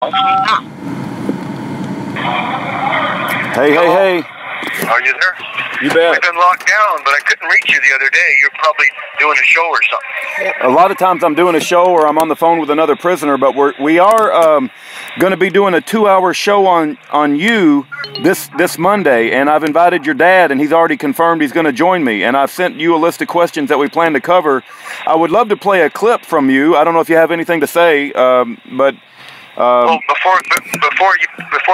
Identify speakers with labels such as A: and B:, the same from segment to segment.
A: Hey,
B: Hello?
A: hey, hey.
B: Are you there?
A: You bet.
B: We've been locked down, but I couldn't reach you the other day. You're probably doing a show or something.
A: A lot of times I'm doing a show or I'm on the phone with another prisoner, but we are going to be doing a 2-hour show on you this Monday, and I've invited your dad, and he's already confirmed he's going to join me, and I've sent you a list of questions that we plan to cover. I would love to play a clip from you. I don't know if you have anything to say, but...
B: well, before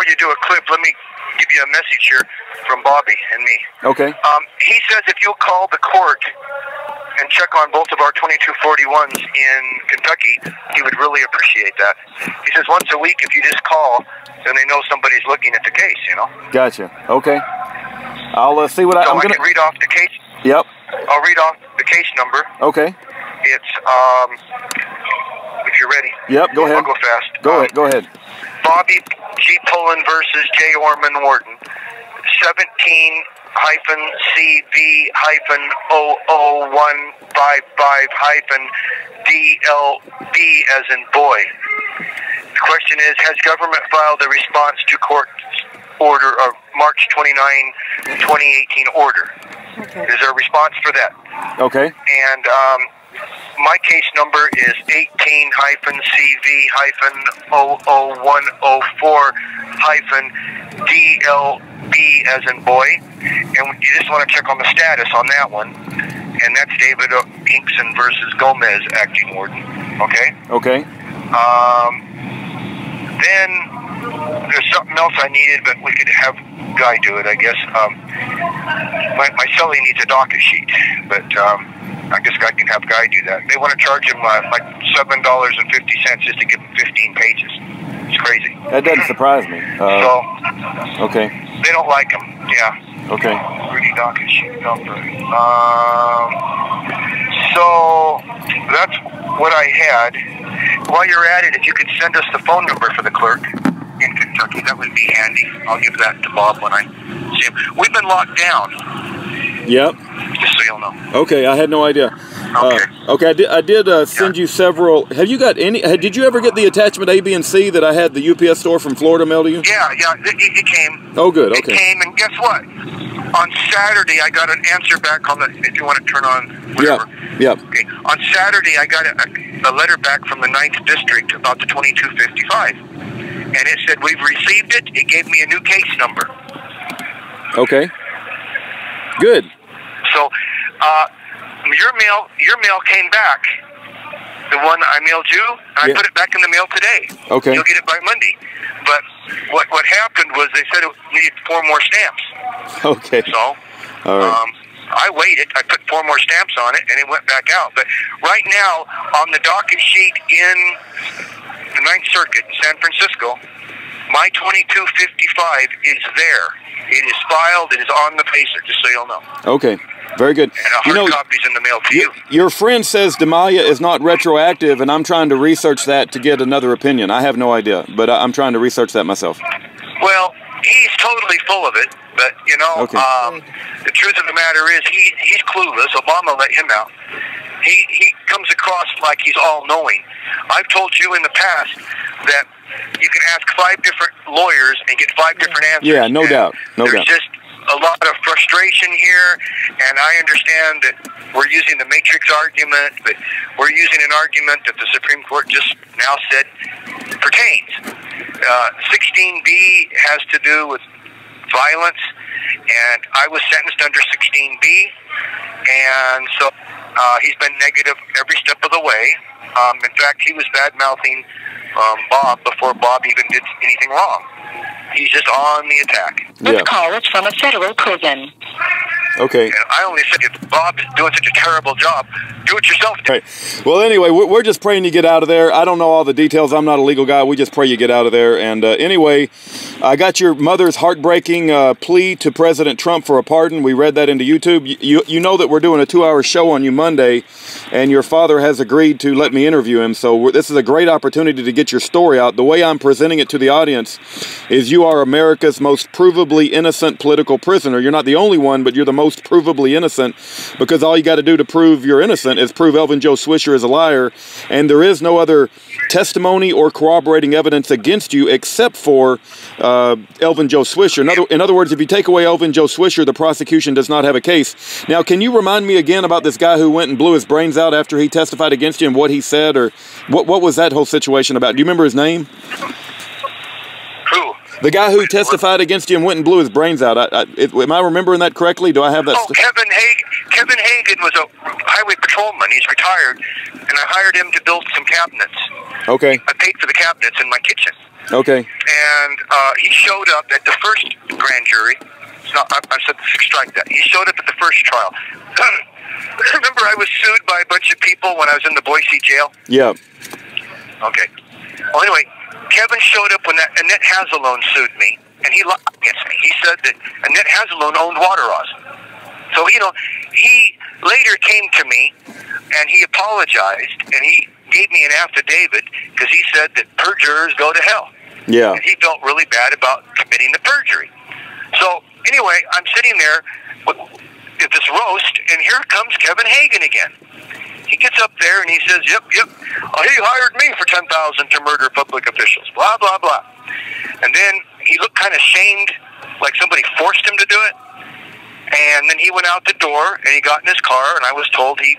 B: you do a clip, let me give you a message here from Bobby and me.
A: Okay.
B: He says if you'll call the court and check on both of our 2241s in Kentucky, he would really appreciate that. He says once a week, if you just call, then they know somebody's looking at the case, you know?
A: Gotcha. Okay. I'll see what I'm going to...
B: can read off the case.
A: Yep.
B: I'll read off the case number.
A: Okay.
B: It's, if you're ready.
A: Yep, go ahead.
B: I'll go fast.
A: Go ahead.
B: Bobby G. Pullen versus J. Orman Warden. 17-CV-00155-DLB as in boy. The question is, has government filed a response to court order of March 29, 2018 order?
C: Okay.
B: Is there a response for that?
A: Okay.
B: And my case number is 18-CV-00104-DLB as in boy. And you just want to check on the status on that one. And that's David Hinkson versus Gomez, acting warden. Okay?
A: Okay.
B: Then there's something else I needed, but we could have Guy do it, I guess. My cellie needs a docket sheet, but I guess I can have Guy do that. They want to charge him like $7.50 just to give him 15 pages. It's crazy.
A: That doesn't surprise me. Okay.
B: They don't like him. Yeah.
A: Okay.
B: Rudy docket sheet number. So that's what I had. While you're at it, if you could send us the phone number for the clerk in Kentucky, that would be handy. I'll give that to Bob when I see him. We've been locked down.
A: Yep.
B: Just so you'll know.
A: Okay, I had no idea.
B: Okay.
A: Okay, I did send you several. Have you got any? Did you ever get the attachment A, B, and C that I had the UPS store from Florida mail to you?
B: Yeah, it came.
A: Oh, good. Okay.
B: It came, and guess what? On Saturday, I got an answer back on the. If you want to turn on whatever.
A: Yep.
B: Okay. On Saturday, I got a letter back from the 9th District about the 2255, and it said we've received it. It gave me a new case number.
A: Okay. Good.
B: So, your mail came back. The one I mailed you, and I put it back in the mail today.
A: Okay.
B: You'll get it by Monday. But what happened was they said it needed 4 more stamps.
A: Okay.
B: So,
A: all right.
B: I waited. I put 4 more stamps on it, and it went back out. But right now, on the docket sheet in the 9th Circuit in San Francisco, my 2255 is there. It is filed. It is on the pacer, just so you'll know.
A: Okay. Very good.
B: And a hard copy's in the mail to you.
A: Your friend says Demalia is not retroactive, and I'm trying to research that to get another opinion. I have no idea, but I'm trying to research that myself.
B: Well, he's totally full of it, but, you know, the truth of the matter is he's clueless. Obama let him out. He comes across like he's all-knowing. I've told you in the past that you can ask 5 different lawyers and get 5 different answers.
A: Yeah, no doubt. No doubt.
B: There's just a lot of frustration here, and I understand that we're using the matrix argument, but we're using an argument that the Supreme Court just now said pertains. 16B has to do with violence, and I was sentenced under 16B, and so he's been negative every step of the way. In fact, he was bad-mouthing Bob before Bob even did anything wrong. He's just on the attack.
C: This call is from a federal prison.
A: Okay.
B: And I only said if Bob's doing such a terrible job, do it yourself.
A: Right. Well, anyway, we're just praying you get out of there. I don't know all the details. I'm not a legal guy. We just pray you get out of there. And anyway, I got your mother's heartbreaking plea to President Trump for a pardon. We read that into YouTube. You know that we're doing a 2-hour show on you Monday, and your father has agreed to let me interview him. So this is a great opportunity to get your story out. The way I'm presenting it to the audience is you are America's most provably innocent political prisoner. You're not the only one, but you're the most most provably innocent, because all you got to do to prove you're innocent is prove Elvin Joe Swisher is a liar, and there is no other testimony or corroborating evidence against you except for Elvin Joe Swisher. In other words, if you take away Elvin Joe Swisher, the prosecution does not have a case. Now, can you remind me again about this guy who went and blew his brains out after he testified against you and what he said, or what was that whole situation about? Do you remember his name?
B: Who?
A: The guy who testified against you and went and blew his brains out. Am I remembering that correctly? Do I have that?
B: Oh, Kevin Hagen was a highway patrolman. He's retired, and I hired him to build some cabinets.
A: Okay.
B: I paid for the cabinets in my kitchen.
A: Okay.
B: And he showed up at the first grand jury. It's not, I said strike that. He showed up at the first trial. Remember, I was sued by a bunch of people when I was in the Boise jail?
A: Yeah.
B: Okay. Well, anyway, Kevin showed up when that Annette Hazelone sued me, and he lied against me. He said that Annette Hazelone owned Waterhouse. So, you know, he later came to me, and he apologized, and he gave me an affidavit because he said that perjurers go to hell.
A: Yeah.
B: And he felt really bad about committing the perjury. So, anyway, I'm sitting there at this roast, and here comes Kevin Hagen again. He gets up there and he says, yep, he hired me for $10,000 to murder public officials, blah, blah, blah. And then he looked kind of shamed, like somebody forced him to do it. And then he went out the door and he got in his car, and I was told he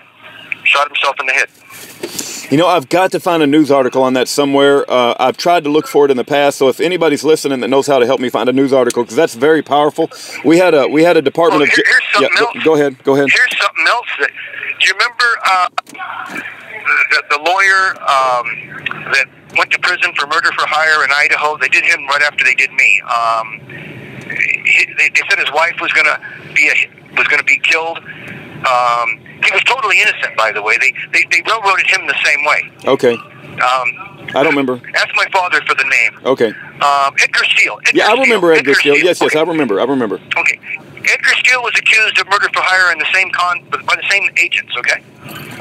B: shot himself in the head.
A: You know, I've got to find a news article on that somewhere. I've tried to look for it in the past, so if anybody's listening that knows how to help me find a news article, because that's very powerful. We had a department of...
B: Here's something else.
A: Go ahead.
B: Here's something else. Do you remember the lawyer that went to prison for murder for hire in Idaho? They did him right after they did me. They said his wife was gonna be killed. He was totally innocent, by the way. They railroaded him the same way.
A: Okay. I don't remember.
B: Ask my father for the name.
A: Okay.
B: Edgar Steele.
A: I remember Edgar Steele. Yes, I remember.
B: Okay. Edgar Steele was accused of murder for hire in by the same agents, okay?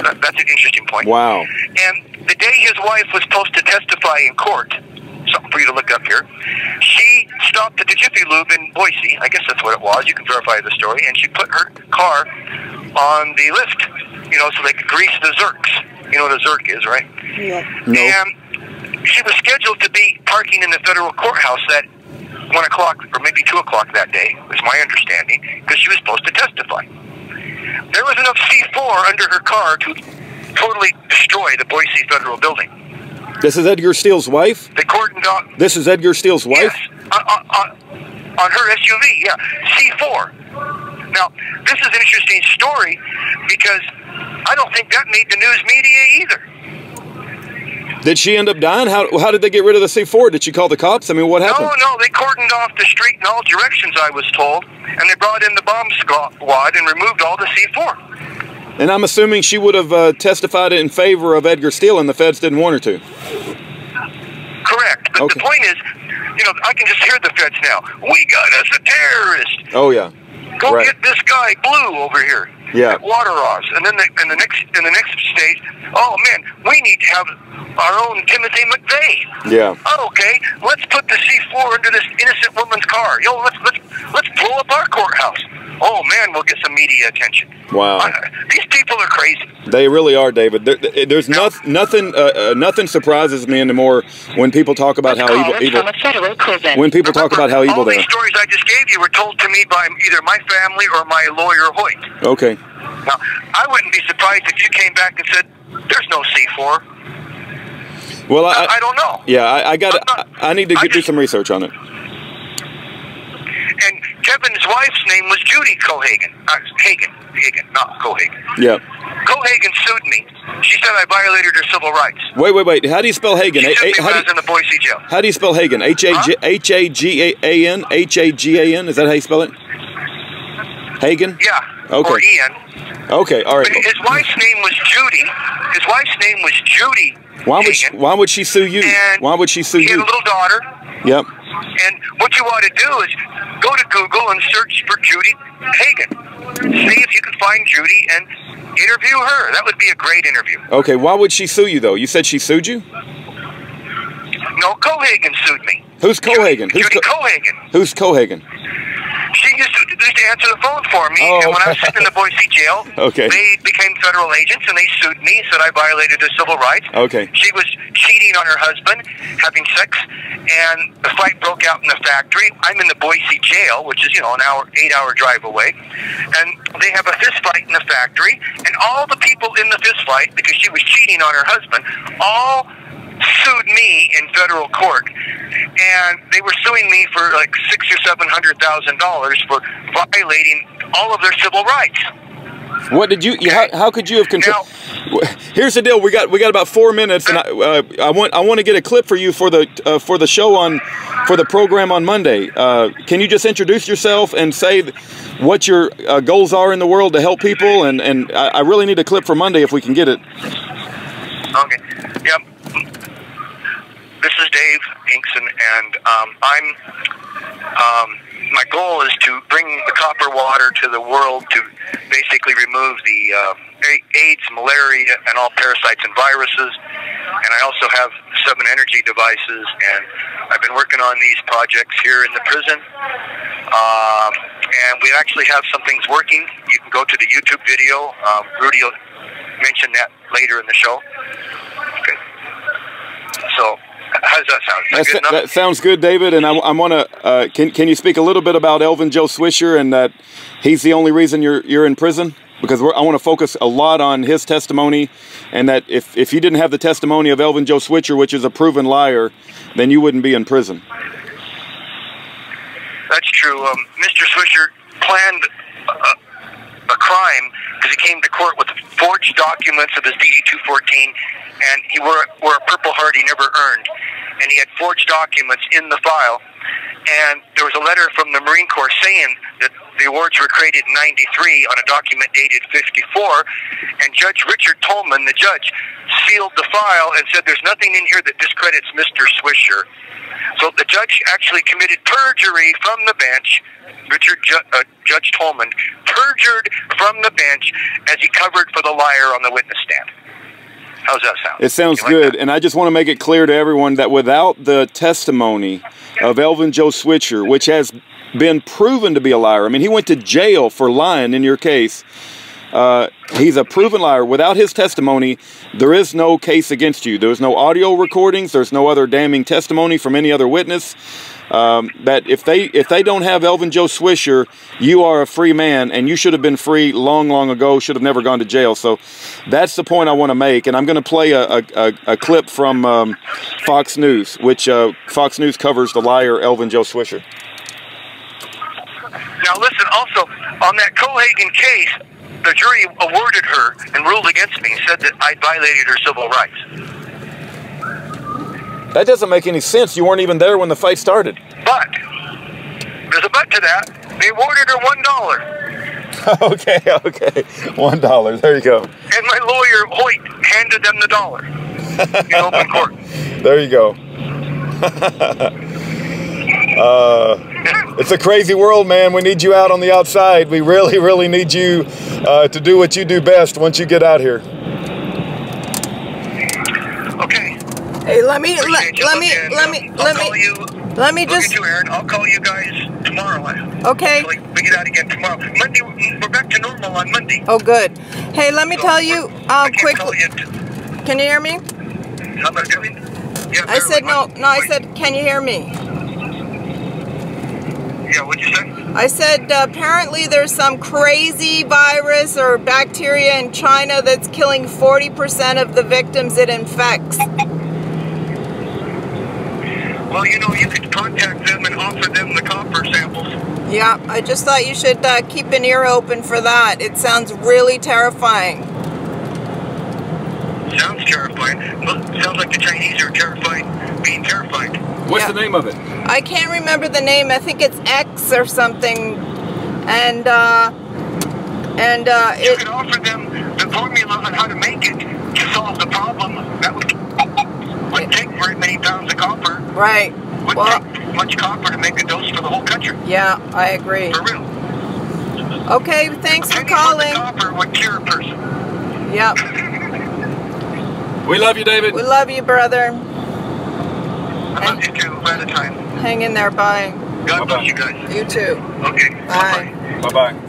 B: That's an interesting point.
A: Wow.
B: And the day his wife was supposed to testify in court, something for you to look up here, she stopped at the Jiffy Lube in Boise. I guess that's what it was. You can verify the story. And she put her car on the lift, so they could grease the Zerks. You know what a Zerk is, right?
C: Yeah.
A: No.
B: And she was scheduled to be parking in the federal courthouse at 1 o'clock or maybe 2 o'clock that day, was my understanding, because she was supposed to testify. There was enough C4 under her car to totally destroy the Boise Federal Building.
A: This is Edgar Steele's wife?
B: They cordoned off.
A: This is Edgar Steele's wife?
B: Yes, on her SUV, yeah, C4. Now, this is an interesting story because I don't think that made the news media either.
A: Did she end up dying? How did they get rid of the C4? Did she call the cops? I mean, what happened?
B: No, they cordoned off the street in all directions, I was told, and they brought in the bomb squad and removed all the C4.
A: And I'm assuming she would have testified in favor of Edgar Steele, and the feds didn't want her to.
B: Correct. But
A: Okay.
B: the point is, I can just hear the feds now. We got us a terrorist.
A: Oh, yeah.
B: Go
A: Right.
B: get this guy Blue over here.
A: Yeah.
B: At Waterhouse. And then in the next stage, oh man, we need to have our own Timothy McVeigh.
A: Yeah.
B: Oh, okay, let's put the C4 under this innocent woman's car. Let's blow up our courthouse. Oh man, we'll get some media attention.
A: Wow.
B: These people are crazy.
A: They really are, David. There's nothing surprises me anymore when people talk about how evil.
C: From a federal prison.
A: When people talk about how evil
B: all
A: they
B: these
A: are.
B: stories I just gave you were told to me by either my family or my lawyer Hoyt.
A: Okay.
B: Now, I wouldn't be surprised if you came back and said, "There's no C4."
A: Well,
B: I don't know.
A: Yeah, I need to do some research on it.
B: And Kevin's wife's name was Judy Cohagen. Hagen, not Cohagen.
A: Yeah.
B: Cohagen sued me. She said I violated her civil rights.
A: Wait. How do you spell Hagen?
B: She sued me when I was in the Boise jail.
A: How do you spell Hagen? H-A-G-A-N? H-A-G-A-N? Is that how you spell it? Hagen?
B: Yeah.
A: Okay.
B: Or Ian.
A: Okay, all right.
B: But his wife's name was Judy. His wife's name was Judy Hagen.
A: Why would she sue you?
B: And
A: Why would she sue
B: he had
A: you?
B: a little daughter.
A: Yep.
B: And what you ought to do is go to Google and search for Judy Hagen. See if you can find Judy and interview her. That would be a great interview.
A: Okay, why would she sue you, though? You said she sued you?
B: No, Cohagen sued me.
A: Who's Cohagen?
B: Judy Cohagen.
A: Who's Cohagen?
B: She used to, used to answer the phone for me, and when I was sitting in the Boise jail, they became federal agents, and they sued me, said I violated their civil rights. She was cheating on her husband, having sex, and the fight broke out in the factory. I'm in the Boise jail, which is, you know, an 8-hour drive away, and they have a fist fight in the factory, and all the people in the fist fight, because she was cheating on her husband, all sued me in federal court, and they were suing me for like $600,000 or $700,000 for violating all of their civil rights. What did you? How could you have controlled?
A: Here's the deal. We got about 4 minutes, and I want to get a clip for you for the show for the program on Monday. Can you just introduce yourself and say what your goals are in the world to help people? And I really need a clip for Monday if we can get it.
B: Okay. Yep. This is Dave Hinkson, and my goal is to bring the copper water to the world to basically remove the AIDS, malaria, and all parasites and viruses. And I also have 7 energy devices, and I've been working on these projects here in the prison. And we actually have some things working. You can go to the YouTube video. Rudy will mention that later in the show. Okay. So, how does that sound?
A: That sounds good, David. And I want to. Can you speak a little bit about Elvin Joe Swisher and that he's the only reason you're in prison? Because I want to focus a lot on his testimony, and that if you didn't have the testimony of Elvin Joe Swisher, which is a proven liar, then you wouldn't be in prison.
B: That's true. Mr. Swisher planned a crime because he came to court with forged documents of his DD-214, and he wore a Purple Heart he never earned, and he had forged documents in the file. And there was a letter from the Marine Corps saying that the awards were created in '93 on a document dated '54, and Judge Richard Tolman, the judge, sealed the file and said there's nothing in here that discredits Mr. Swisher. So the judge actually committed perjury from the bench. Judge Tolman perjured from the bench as he covered for the liar on the witness stand. How's that sound?
A: It sounds good, and I just want to make it clear to everyone that without the testimony of Elvin Joe Swisher, which has been proven to be a liar, I mean, he went to jail for lying in your case. He's a proven liar. Without his testimony, there is no case against you. There's no audio recordings. There's no other damning testimony from any other witness. That if they don't have Elvin Joe Swisher, you are a free man, and you should have been free long ago. Should have never gone to jail. So that's the point I want to make, and I'm going to play a clip from Fox News, which Fox News covers the liar Elvin Joe Swisher.
B: Now listen, also on that Cohagen case, the jury awarded her and ruled against me and said that I violated her civil rights.
A: That doesn't make any sense. You weren't even there when the fight started.
B: But there's a but to that. They awarded her $1.
A: Okay, $1. There you go.
B: And my lawyer Hoyt handed them the dollar in open court.
A: There you go. It's a crazy world, man. We need you out on the outside. We really need you to do what you do best once you get out here.
B: Okay.
D: Hey, let me
B: just. Aaron. I'll call you guys tomorrow.
D: Okay.
B: So we get out again tomorrow. Monday, we're back to normal on Monday.
D: Oh, good. Hey, let me tell you quickly. Can you hear me?
B: How am I doing? Yeah,
D: I said no. I said, can you hear me?
B: Yeah, what'd you say?
D: I said apparently there's some crazy virus or bacteria in China that's killing 40% of the victims it infects.
B: Well, you know, you could contact them and offer them the copper samples.
D: Yeah, I just thought you should keep an ear open for that. It sounds really terrifying.
B: Sounds terrifying. Well, it sounds like the Chinese are terrified, being terrified.
A: What's the name of it?
D: I can't remember the name. I think it's X or something. And
B: you could offer them the formula on how to make it to solve the problem. That wouldn't take very many pounds of copper.
D: Right.
B: Wouldn't take much copper to make a dose for the whole country.
D: Yeah, I agree.
B: For real.
D: Okay, thanks for calling.
B: Copper would cure a person.
D: Yep.
A: We love you, David.
D: We love you, brother.
B: I love you too, by the time.
D: Hang in there, bye.
B: God bless you guys.
D: You too.
B: Okay.
D: Bye.
A: Bye-bye.